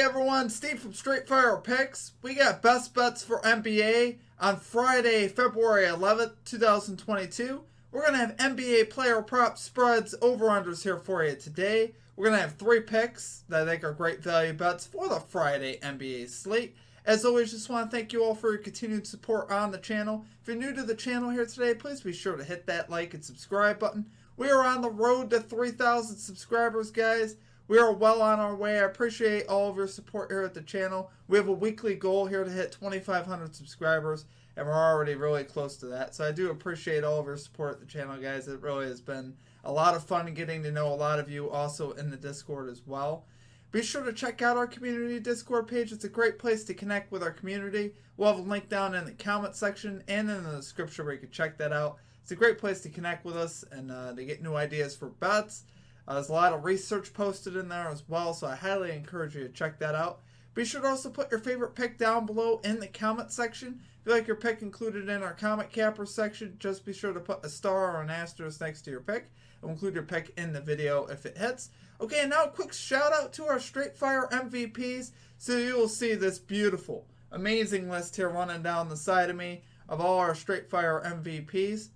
everyone, Steve from Straight Fire Picks. We got best bets for NBA on Friday, February 11th, 2022. We're going to have NBA player prop spreads over-unders here for you today. We're going to have 3 picks that I think are great value bets for the Friday NBA slate. As always, just want to thank you all for your continued support on the channel. If you're new to the channel here today, please be sure to hit that like and subscribe button. We are on the road to 3,000 subscribers, guys. We are well on our way. I appreciate all of your support here at the channel. We have a weekly goal here to hit 2,500 subscribers, and we're already really close to that. So I do appreciate all of your support at the channel, guys. It really has been a lot of fun getting to know a lot of you also in the Discord as well. Be sure to check out our community Discord page. It's a great place to connect with our community. We'll have a link down in the comment section and in the description where you can check that out. It's a great place to connect with us and to get new ideas for bets. There's a lot of research posted in there as well, so I highly encourage you to check that out. Be sure to also put your favorite pick down below in the comment section. If you like your pick included in our comment capper section, just be sure to put a star or an asterisk next to your pick. We'll include your pick in the video if it hits. Okay, and now a quick shout out to our Straight Fire MVPs. So you will see this beautiful, amazing list here running down the side of me of all our Straight Fire MVPs.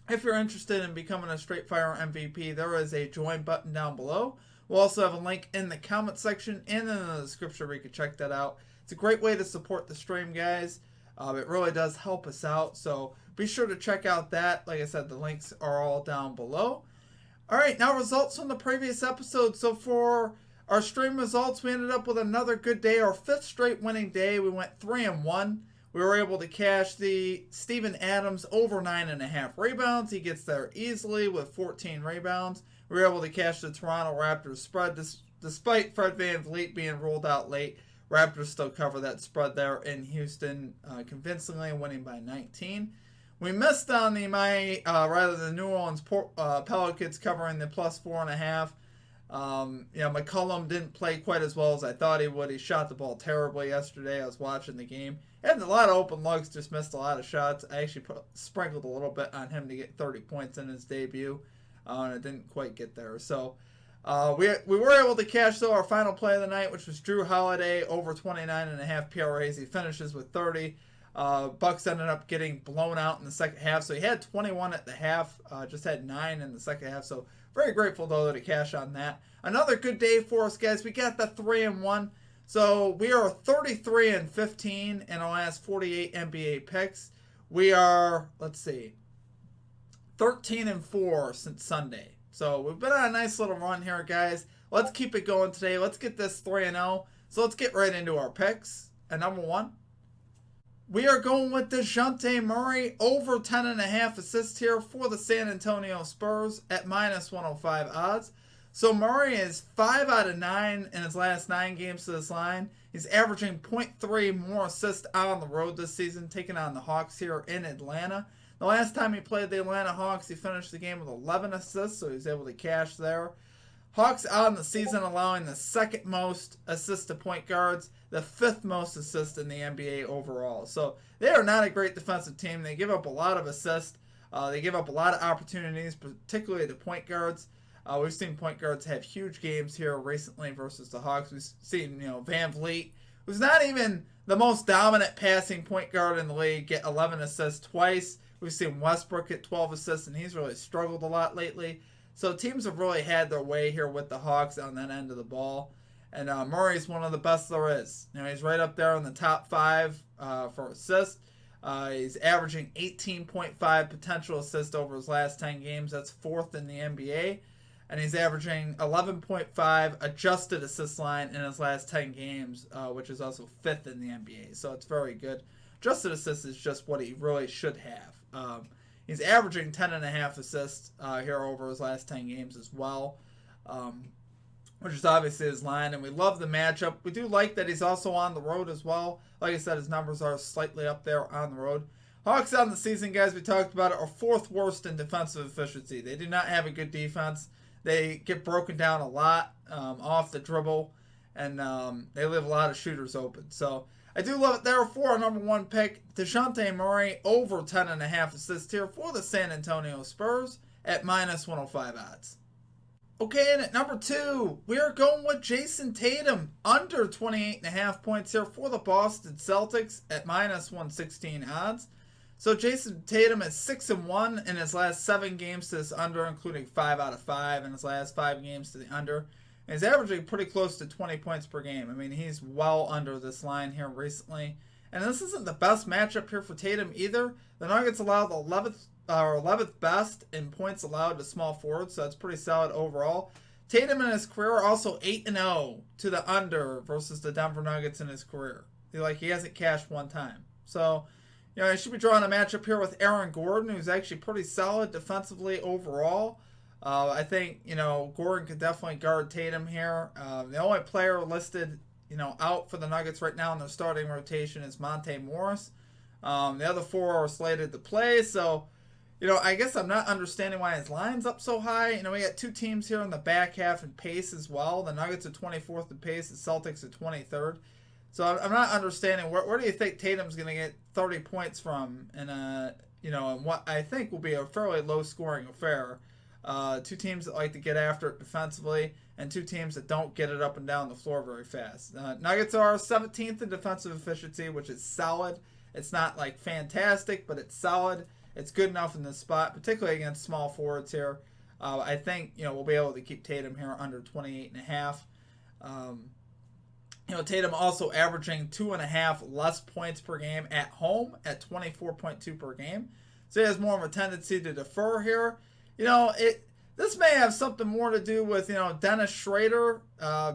If you're interested in becoming a Straight Fire MVP, there is a join button down below. We'll also have a link in the comment section and in the description where you can check that out. It's a great way to support the stream, guys. It really does help us out, so be sure to check out that. Like I said, the links are all down below. Alright, now results from the previous episode. So for our stream results, we ended up with another good day. Our 5th straight winning day. We went 3-1. We were able to cash the Steven Adams over 9.5 rebounds. He gets there easily with 14 rebounds. We were able to cash the Toronto Raptors spread despite Fred VanVleet being ruled out late. Raptors still cover that spread there in Houston convincingly, winning by 19. We missed on the New Orleans Pelicans covering the plus 4.5. McCollum didn't play quite as well as I thought he would. He shot the ball terribly yesterday. I was watching the game. He had a lot of open looks, just missed a lot of shots. I actually sprinkled a little bit on him to get 30 points in his debut, and it didn't quite get there. So we were able to cash, though, our final play of the night, which was Drew Holiday over 29.5 PRAs. He finishes with 30. Bucks ended up getting blown out in the second half. So he had 21 at the half, just had 9 in the second half. So very grateful, though, to cash on that. Another good day for us, guys. We got the 3-1. So we are 33-15 in our last 48 NBA picks. We are, 13-4 since Sunday. So we've been on a nice little run here, guys. Let's keep it going today. Let's get this 3-0. So let's get right into our picks. And number 1, we are going with DeJounte Murray over 10.5 assists here for the San Antonio Spurs at minus 105 odds. So Murray is 5 out of 9 in his last 9 games to this line. He's averaging 0.3 more assists on the road this season, taking on the Hawks here in Atlanta. The last time he played the Atlanta Hawks, he finished the game with 11 assists, so he's able to cash there. Hawks on the season allowing the second most assists to point guards, the 5th most assists in the NBA overall. So they are not a great defensive team. They give up a lot of assists. They give up a lot of opportunities, particularly to point guards. We've seen point guards have huge games here recently versus the Hawks. We've seen, VanVleet, who's not even the most dominant passing point guard in the league, get 11 assists twice. We've seen Westbrook get 12 assists, and he's really struggled a lot lately. So teams have really had their way here with the Hawks on that end of the ball. And Murray's one of the best there is. He's right up there in the top 5 for assists. He's averaging 18.5 potential assists over his last 10 games. That's 4th in the NBA. And he's averaging 11.5 adjusted assist line in his last 10 games, which is also 5th in the NBA. So it's very good. Adjusted assists is just what he really should have. He's averaging 10.5 assists here over his last 10 games as well, which is obviously his line. And we love the matchup. We do like that he's also on the road as well. Like I said, his numbers are slightly up there on the road. Hawks on the season, guys, we talked about it, are 4th worst in defensive efficiency. They do not have a good defense. They get broken down a lot off the dribble, and they leave a lot of shooters open. So I do love it there for our number 1 pick, DeJounte Murray over 10.5 assists here for the San Antonio Spurs at minus 105 odds. Okay, and at number 2, we're going with Jason Tatum, under 28.5 points here for the Boston Celtics at minus 116 odds. So Jason Tatum is 6-1 in his last 7 games to this under, including 5 out of 5 in his last 5 games to the under. And he's averaging pretty close to 20 points per game. I mean, he's well under this line here recently. And this isn't the best matchup here for Tatum either. The Nuggets allow the 11th best in points allowed to small forwards, so that's pretty solid overall. Tatum in his career also 8-0 to the under versus the Denver Nuggets in his career. He hasn't cashed one time. So, he should be drawing a matchup here with Aaron Gordon, who's actually pretty solid defensively overall. I think, Gordon could definitely guard Tatum here. The only player listed, out for the Nuggets right now in their starting rotation is Monte Morris. The other 4 are slated to play, so, I guess I'm not understanding why his line's up so high. We got 2 teams here in the back half in pace as well. The Nuggets are 24th in pace, the Celtics are 23rd. So I'm not understanding where do you think Tatum's going to get 30 points from in what I think will be a fairly low-scoring affair. 2 teams that like to get after it defensively, and 2 teams that don't get it up and down the floor very fast. Nuggets are 17th in defensive efficiency, which is solid. It's not fantastic, but it's solid. It's good enough in this spot, particularly against small forwards here. I think we'll be able to keep Tatum here under 28.5. Tatum also averaging 2.5 less points per game at home at 24.2 per game. So he has more of a tendency to defer here. This may have something more to do with, Dennis Schrader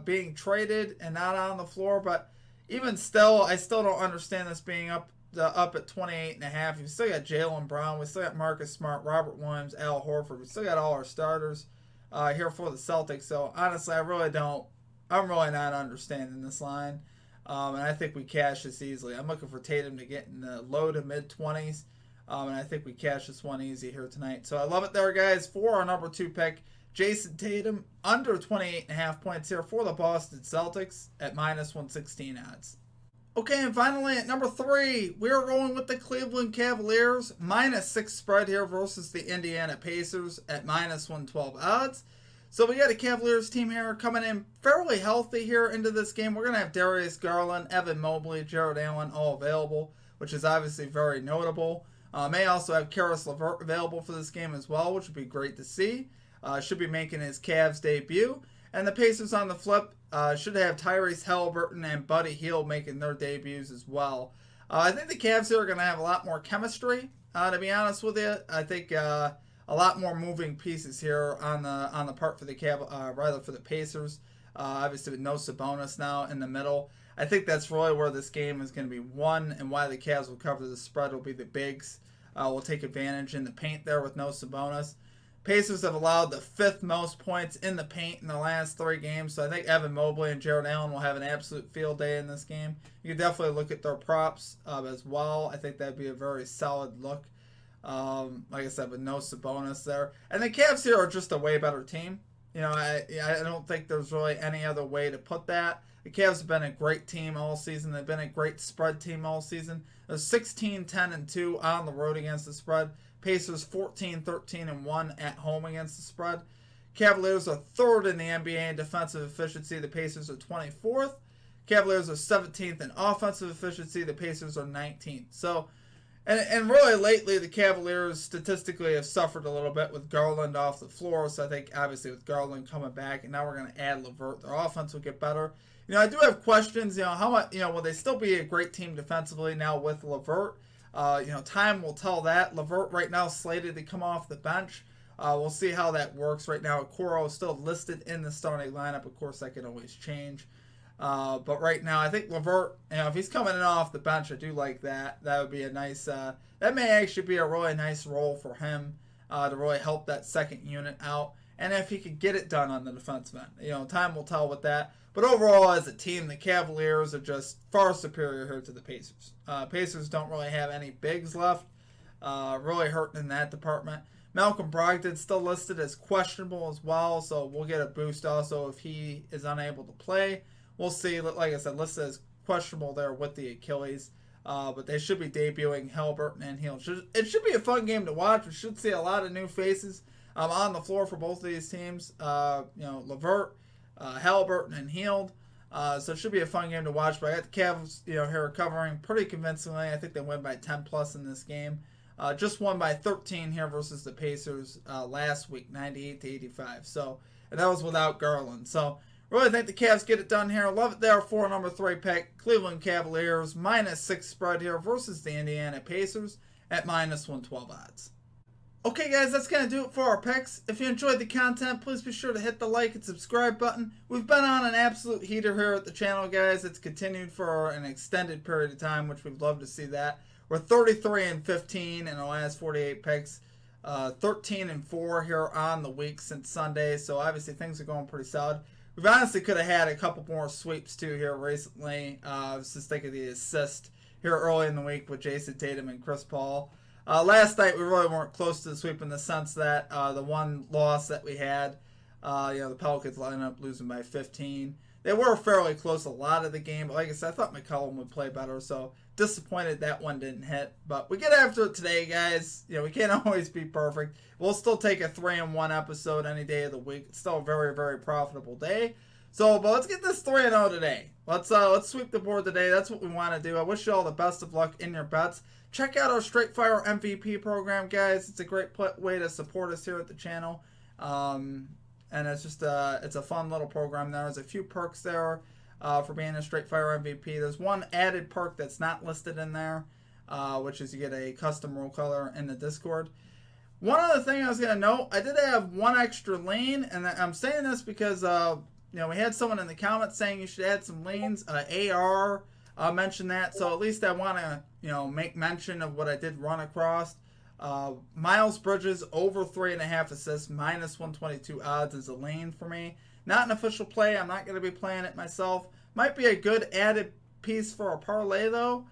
being traded and not on the floor. But even still, I still don't understand this being up at 28.5. We've still got Jaylen Brown. We still got Marcus Smart, Robert Williams, Al Horford. We still got all our starters here for the Celtics. So, honestly, I'm really not understanding this line. And I think we cash this easily. I'm looking for Tatum to get in the low to mid-20s. And I think we cash this one easy here tonight. So I love it there, guys. For our number 2 pick, Jason Tatum, under 28.5 points here for the Boston Celtics at minus 116 odds. Okay, and finally at number 3, we're rolling with the Cleveland Cavaliers. Minus 6 spread here versus the Indiana Pacers at minus 112 odds. So we got a Cavaliers team here coming in fairly healthy here into this game. We're going to have Darius Garland, Evan Mobley, Jared Allen all available, which is obviously very notable. May also have Karis LeVert available for this game as well, which would be great to see. Should be making his Cavs debut. And the Pacers on the flip should have Tyrese Halliburton and Buddy Hield making their debuts as well. I think the Cavs here are going to have a lot more chemistry, to be honest with you. I think a lot more moving pieces here on the part for the for the Pacers. Obviously with no Sabonis now in the middle. I think that's really where this game is going to be won, and why the Cavs will cover the spread will be the bigs. Will take advantage in the paint there with no Sabonis. Pacers have allowed the 5th most points in the paint in the last 3 games, so I think Evan Mobley and Jared Allen will have an absolute field day in this game. You can definitely look at their props as well. I think that'd be a very solid look. Like I said, with no Sabonis there. And the Cavs here are just a way better team. I don't think there's really any other way to put that. The Cavs have been a great team all season. They've been a great spread team all season. They're 16-10-2 on the road against the spread. Pacers 14-13-1 at home against the spread. Cavaliers are 3rd in the NBA in defensive efficiency. The Pacers are 24th. Cavaliers are 17th in offensive efficiency. The Pacers are 19th. So, and really lately, the Cavaliers statistically have suffered a little bit with Garland off the floor. So I think obviously with Garland coming back, and now we're going to add LeVert, their offense will get better. I do have questions. How much? Will they still be a great team defensively now with LeVert? Time will tell that. LeVert right now slated to come off the bench. We'll see how that works. Right now, Okoro is still listed in the starting lineup. Of course, that can always change. But right now, I think LeVert, if he's coming in off the bench, I do like that. That would be a nice, that may actually be a really nice role for him to really help that second unit out. And if he could get it done on the defensive end. Time will tell with that. But overall, as a team, the Cavaliers are just far superior here to the Pacers. Pacers don't really have any bigs left. Really hurting in that department. Malcolm Brogdon's still listed as questionable as well, so we'll get a boost also if he is unable to play. We'll see. Like I said, listed as questionable there with the Achilles. But they should be debuting Halliburton and Hield. It should be a fun game to watch. We should see a lot of new faces. on the floor for both of these teams. Levert, Halliburton, and Heald. So it should be a fun game to watch. But I got the Cavs, here recovering pretty convincingly. I think they win by 10 plus in this game. Just won by 13 here versus the Pacers last week, 98-85. So, and that was without Garland. So, really think the Cavs get it done here. Love it there for number 3 pick. Cleveland Cavaliers -6 spread here versus the Indiana Pacers at -112 odds. Okay, guys, that's going to do it for our picks. If you enjoyed the content, please be sure to hit the like and subscribe button. We've been on an absolute heater here at the channel, guys. It's continued for an extended period of time, which we'd love to see that. We're 33-15 in the last 48 picks. 13-4 here on the week since Sunday. So obviously things are going pretty solid. We've honestly could have had a couple more sweeps too here recently. I was just thinking of the assist here early in the week with Jason Tatum and Chris Paul. Last night we really weren't close to the sweep in the sense that the one loss that we had, the Pelicans ended up losing by 15. They were fairly close a lot of the game, but like I said, I thought McCollum would play better, so disappointed that one didn't hit. But we get after it today, guys. We can't always be perfect. We'll still take a 3-1 episode any day of the week. It's still a very, very profitable day. So, but let's get this 3-0 today. Let's sweep the board today. That's what we want to do. I wish you all the best of luck in your bets. Check out our Straight Fire MVP program, guys. It's a great way to support us here at the channel. And it's just it's a fun little program. There's a few perks there for being a Straight Fire MVP. There's one added perk that's not listed in there, which is you get a custom roll color in the Discord. One other thing I was going to note, I did have one extra lane, and I'm saying this because we had someone in the comments saying you should add some lanes. AR mentioned that, so at least I want to make mention of what I did run across. Miles Bridges over 3.5 assists, -122 odds is a lane for me. Not an official play. I'm not going to be playing it myself. Might be a good added piece for a parlay though.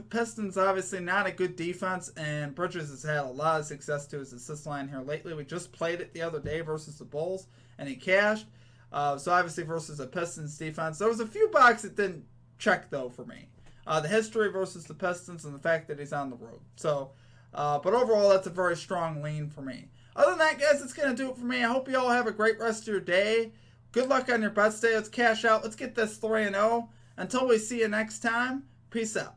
Pistons obviously not a good defense, and Bridges has had a lot of success to his assist line here lately. We just played it the other day versus the Bulls, and he cashed. So obviously versus the Pistons defense, there was a few boxes that didn't check though for me. The history versus the Pistons and the fact that he's on the road. So. But overall, that's a very strong lean for me. Other than that, guys, that's going to do it for me. I hope you all have a great rest of your day. Good luck on your bets day. Let's cash out. Let's get this 3-0. Until we see you next time, peace out.